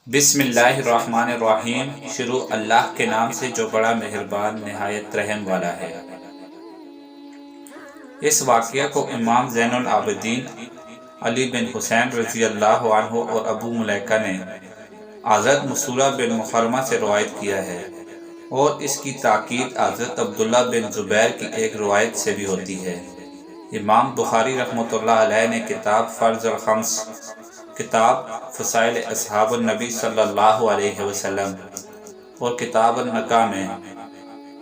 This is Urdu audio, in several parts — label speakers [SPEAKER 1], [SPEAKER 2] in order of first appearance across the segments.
[SPEAKER 1] بسم اللہ الرحمن الرحیم۔ شروع اللہ کے نام سے جو بڑا مہربان نہایت رحم والا ہے۔ اس واقعہ کو امام زین العابدین علی بن حسین رضی اللہ عنہ اور ابو ملیکہ نے حضرت مسورہ بن مخرمہ سے روایت کیا ہے، اور اس کی تاکید حضرت عبداللہ بن زبیر کی ایک روایت سے بھی ہوتی ہے۔ امام بخاری رحمۃ اللہ علیہ نے کتاب فرض الخمس، کتاب فضائل اصحاب النبی صلی اللہ علیہ وسلم اور کتاب النکاح میں،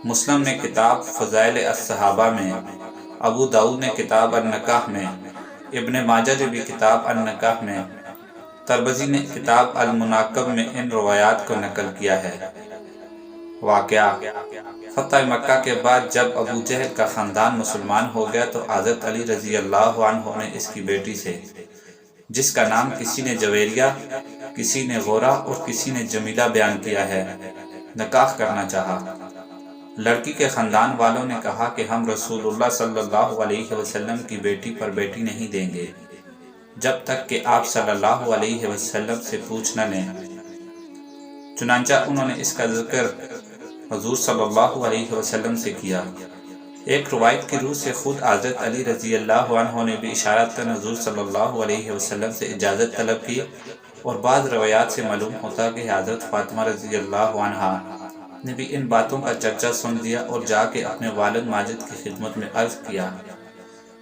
[SPEAKER 1] مسلم نے کتاب فضائل الصحابہ میں، ابو داؤد نے کتاب النکاح میں، ابن ماجہ نے بھی کتاب النکاح میں، ترمذی نے کتاب المناقب میں ان روایات کو نقل کیا ہے۔ واقعہ: فتح مکہ کے بعد جب ابو جہل کا خاندان مسلمان ہو گیا تو حضرت علی رضی اللہ عنہ نے اس کی بیٹی سے، جس کا نام کسی نے جویریہ، کسی نے غورہ اور کسی نے جمیلہ بیان کیا ہے، نکاح کرنا چاہا۔ لڑکی کے خاندان والوں نے کہا کہ ہم رسول اللہ صلی اللہ علیہ وسلم کی بیٹی پر بیٹی نہیں دیں گے جب تک کہ آپ صلی اللہ علیہ وسلم سے پوچھ نہ لیں۔ چنانچہ انہوں نے اس کا ذکر حضور صلی اللہ علیہ وسلم سے کیا۔ ایک روایت کی روح سے خود حضرت علی رضی اللہ عنہ نے بھی اشارتاً حضور صلی اللہ علیہ وسلم سے اجازت طلب کی، اور بعض روایات سے معلوم ہوتا کہ حضرت فاطمہ رضی اللہ عنہا نے بھی ان باتوں کا چرچا سن لیا اور جا کے اپنے والد ماجد کی خدمت میں عرض کیا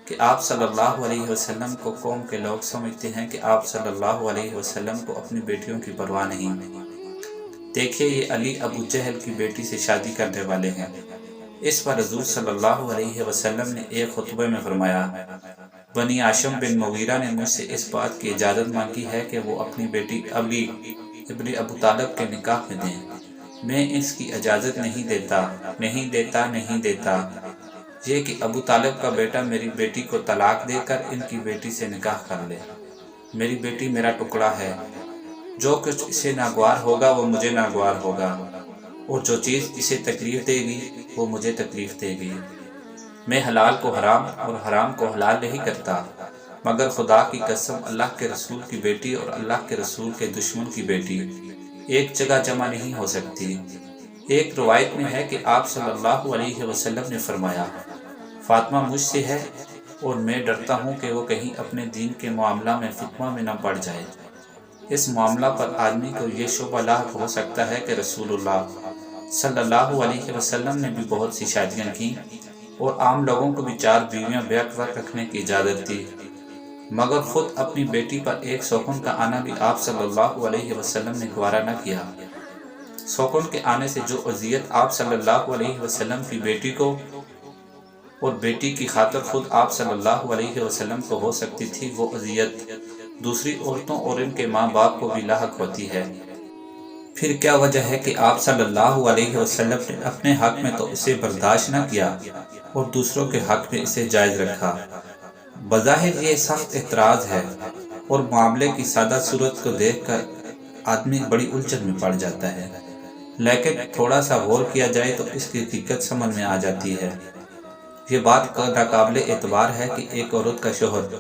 [SPEAKER 1] کہ آپ صلی اللہ علیہ وسلم کو قوم کے لوگ سمجھتے ہیں کہ آپ صلی اللہ علیہ وسلم کو اپنی بیٹیوں کی پرواہ نہیں۔ دیکھیے، یہ علی ابو جہل کی بیٹی سے شادی کرنے والے ہیں۔ اس پر حضور صلی اللہ علیہ وسلم نے ایک خطبے میں فرمایا، بنی ہاشم بن مغیرہ نے مجھ سے اس بات کی اجازت مانگی ہے کہ وہ اپنی بیٹی علی ابن ابو طالب کے نکاح میں دیں۔ میں اس کی اجازت نہیں دیتا یہ کہ ابو طالب کا بیٹا میری بیٹی کو طلاق دے کر ان کی بیٹی سے نکاح کر لے۔ میری بیٹی میرا ٹکڑا ہے، جو کچھ اسے ناگوار ہوگا وہ مجھے ناگوار ہوگا، اور جو چیز اسے تکلیف دے گی وہ مجھے تکلیف دے گی۔ میں حلال کو حرام اور حرام کو حلال نہیں کرتا، مگر خدا کی قسم اللہ کے رسول کی بیٹی اور اللہ کے رسول کے دشمن کی بیٹی ایک جگہ جمع نہیں ہو سکتی۔ ایک روایت میں ہے کہ آپ صلی اللہ علیہ وسلم نے فرمایا، فاطمہ مجھ سے ہے اور میں ڈرتا ہوں کہ وہ کہیں اپنے دین کے معاملہ میں فتنہ میں نہ پڑ جائے۔ اس معاملہ پر آدمی کو یہ شبہ لاحق ہو سکتا ہے کہ رسول اللہ صلی اللہ علیہ وسلم نے بھی بہت سی شادیاں کی اور عام لوگوں کو بھی 4 بیویاں بیک وقت رکھنے کی اجازت دی، مگر خود اپنی بیٹی پر ایک سوکن کا آنا بھی آپ صلی اللہ علیہ وسلم نے گوارا نہ کیا۔ سوکن کے آنے سے جو اذیت آپ صلی اللہ علیہ وسلم کی بیٹی کو اور بیٹی کی خاطر خود آپ صلی اللہ علیہ وسلم کو ہو سکتی تھی، وہ اذیت دوسری عورتوں اور ان کے ماں باپ کو بھی لاحق ہوتی ہے۔ پھر کیا وجہ ہے کہ آپ صلی اللہ علیہ وسلم نے اپنے حق میں تو اسے برداشت نہ کیا اور دوسروں کے حق میں اسے جائز رکھا؟ بظاہر یہ سخت اعتراض ہے، اور معاملے کی سادہ صورت کو دیکھ کر آدمی بڑی الجھن میں پڑ جاتا ہے، لیکن تھوڑا سا غور کیا جائے تو اس کی حقیقت سمجھ میں آ جاتی ہے۔ یہ بات ناقابل اعتبار ہے کہ ایک عورت کا شوہر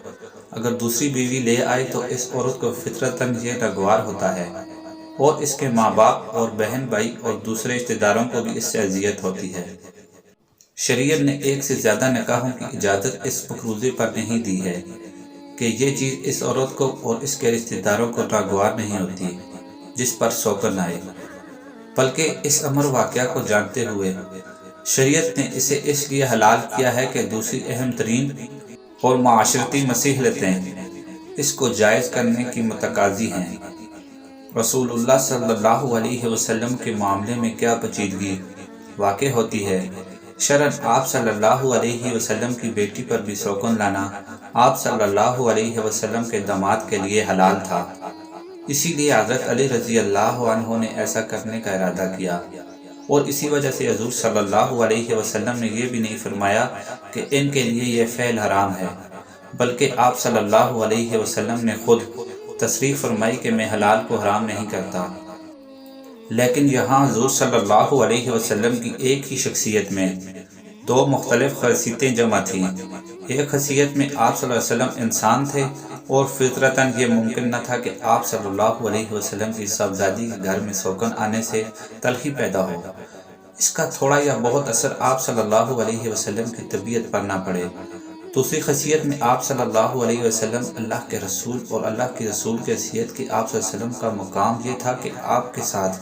[SPEAKER 1] اگر دوسری بیوی لے آئے تو اس عورت کو فطرتاً یہ ناگوار ہوتا ہے، اور اس کے ماں باپ اور بہن بھائی اور دوسرے رشتہ داروں کو بھی اس سے اذیت ہوتی ہے۔ شریعت نے ایک سے زیادہ نکاحوں کی اجازت اس مفروضے پر نہیں دی ہے کہ یہ چیز اس عورت کو اور اس کے رشتہ داروں کو ناگوار نہیں ہوتی جس پر سوگن آئے، بلکہ اس امر واقعہ کو جانتے ہوئے شریعت نے اسے اس لیے حلال کیا ہے کہ دوسری اہم ترین اور معاشرتی مصلحتیں اس کو جائز کرنے کی متقاضی ہیں۔ رسول اللہ صلی اللہ علیہ وسلم کے معاملے میں کیا پیچیدگی واقع ہوتی ہے؟ شرعاً آپ صلی اللہ علیہ وسلم کی بیٹی پر بھی سوگن لانا آپ صلی اللہ علیہ وسلم کے داماد کے لیے حلال تھا، اسی لیے حضرت علی رضی اللہ عنہ نے ایسا کرنے کا ارادہ کیا، اور اسی وجہ سے حضور صلی اللہ علیہ وسلم نے یہ بھی نہیں فرمایا کہ ان کے لیے یہ فعل حرام ہے، بلکہ آپ صلی اللہ علیہ وسلم نے خود تصریح فرمائی کہ میں حلال کو حرام نہیں کرتا۔ لیکن یہاں حضور صلی اللہ علیہ وسلم کی ایک ہی شخصیت میں 2 مختلف خاصیتیں جمع تھیں۔ ایک خاصیت میں آپ صلی اللہ علیہ وسلم انسان تھے اور فطرتاً یہ ممکن نہ تھا کہ آپ صلی اللہ علیہ وسلم کی صاحبزادی کے گھر میں سوگن آنے سے تلخی پیدا ہو۔ اس کا تھوڑا یا بہت اثر آپ صلی اللہ علیہ وسلم کی طبیعت پر نہ پڑے۔ دوسری خاصیت میں آپ صلی اللہ علیہ وسلم اللہ کے رسول اور اللہ کے رسول کی حیثیت کی آپ صلی اللہ علیہ وسلم کا مقام یہ تھا کہ آپ کے ساتھ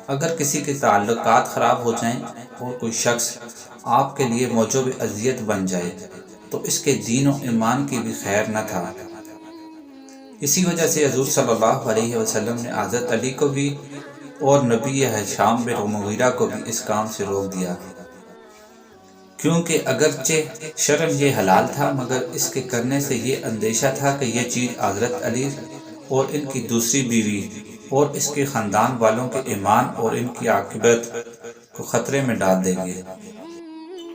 [SPEAKER 1] اگر کسی کے تعلقات خراب ہو جائیں اور کوئی شخص آپ کے لیے موجب اذیت بن جائے تو اس کے دین و ایمان کی بھی خیر نہ تھا۔ اسی وجہ سے حضور صلی اللہ علیہ وسلم نے حضرت علی کو بھی اور نبی ہشام بن مغیرہ کو بھی اس کام سے روک دیا، کیونکہ اگرچہ شرعاً یہ حلال تھا مگر اس کے کرنے سے یہ اندیشہ تھا کہ یہ چیز حضرت علی اور ان کی دوسری بیوی اور اس کے خاندان والوں کے ایمان اور ان کی عاقبت کو خطرے میں ڈال دیں گے۔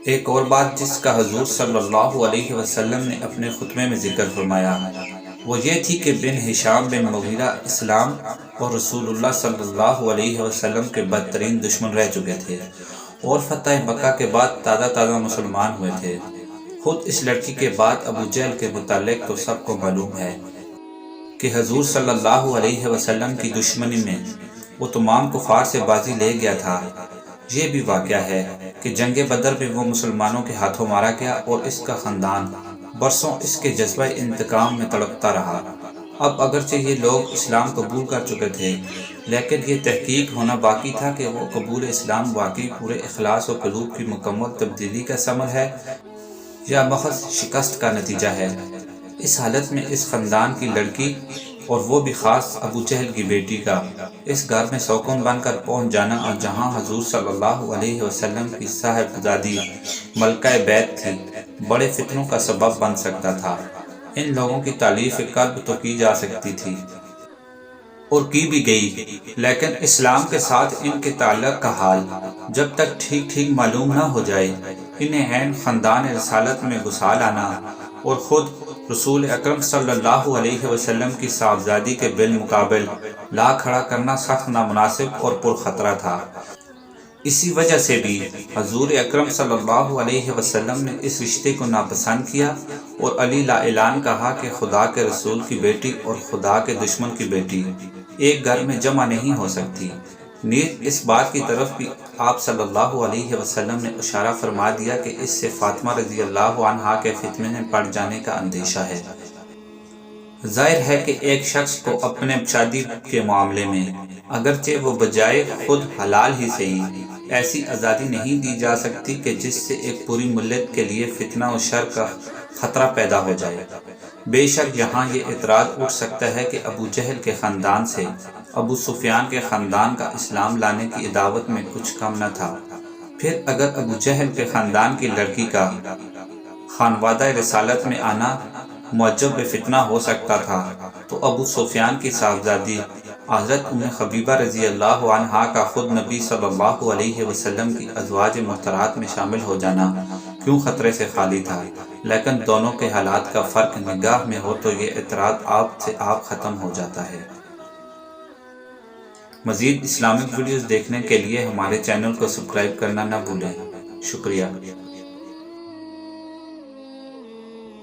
[SPEAKER 1] ایک اور بات جس کا حضور صلی اللہ علیہ وسلم نے اپنے خطبے میں ذکر فرمایا وہ یہ تھی کہ بن ہشام بن مغیرہ اسلام اور رسول اللہ صلی اللہ علیہ وسلم کے بدترین دشمن رہ چکے تھے اور فتح مکہ کے بعد تازہ مسلمان ہوئے تھے۔ خود اس لڑکی کے بعد ابو جہل کے متعلق تو سب کو معلوم ہے کہ حضور صلی اللہ علیہ وسلم کی دشمنی میں وہ تمام کفار سے بازی لے گیا تھا۔ یہ بھی واقعہ ہے کہ جنگ بدر میں وہ مسلمانوں کے ہاتھوں مارا گیا اور اس کا خاندان برسوں اس کے جذبہ انتقام میں تڑپتا رہا۔ اب اگرچہ یہ لوگ اسلام قبول کر چکے تھے لیکن یہ تحقیق ہونا باقی تھا کہ وہ قبول اسلام واقعی پورے اخلاص و قلوب کی مکمل تبدیلی کا ثمر ہے یا محض شکست کا نتیجہ ہے۔ اس حالت میں اس خاندان کی لڑکی اور وہ بھی خاص ابو جہل کی بیٹی کا اس گھر میں سوکن بن کر پہنچ جانا اور جہاں حضور صلی اللہ علیہ وسلم کی صاحبزادی ملکہ بیت تھی بڑے فتنوں کا سبب بن سکتا تھا۔ ان لوگوں کی تعلیف قلب تو کی جا سکتی تھی اور کی بھی گئی، لیکن اسلام کے ساتھ ان کے تعلق کا حال جب تک ٹھیک معلوم نہ ہو جائے انہیں عین خاندان رسالت میں گھسا لانا اور خود رسول اکرم صلی اللہ علیہ وسلم کی صاحبزادی کے بالمقابل لا کھڑا کرنا سخت نامناسب اور پرخطرہ تھا۔ اسی وجہ سے بھی حضور اکرم صلی اللہ علیہ وسلم نے اس رشتے کو ناپسند کیا اور علی لا اعلان کہا کہ خدا کے رسول کی بیٹی اور خدا کے دشمن کی بیٹی ایک گھر میں جمع نہیں ہو سکتی۔ نیز اس بات کی طرف بھی آپ صلی اللہ علیہ وسلم نے اشارہ فرما دیا کہ اس سے فاطمہ رضی اللہ عنہا کے فتنے میں پڑ جانے کا اندیشہ ہے۔ ظاہر ہے کہ ایک شخص کو اپنے شادی کے معاملے میں اگرچہ وہ بجائے خود حلال ہی صحیح ایسی آزادی نہیں دی جا سکتی کہ جس سے ایک پوری ملت کے لیے فتنہ و شر کا خطرہ پیدا ہو جائے۔ بے شک یہاں یہ اعتراض اٹھ سکتا ہے کہ ابو جہل کے خاندان سے ابو سفیان کے خاندان کا اسلام لانے کی دعوت میں کچھ کم نہ تھا۔ پھر اگر ابو جہل کے خاندان کی لڑکی کا خانوادہ رسالت میں آنا موجب فتنہ ہو سکتا تھا تو ابو سفیان کی صاحبزادی حضرت ام حبیبہ رضی اللہ عنہا کا خود نبی صلی اللہ علیہ وسلم کی ازواج مطہرات میں شامل ہو جانا کیوں خطرے سے خالی تھا؟ لیکن دونوں کے حالات کا فرق نگاہ میں ہو تو یہ اعتراض آپ سے آپ ختم ہو جاتا ہے۔ مزید اسلامک ویڈیوز دیکھنے کے لیے ہمارے چینل کو سبسکرائب کرنا نہ بھولیں۔ شکریہ۔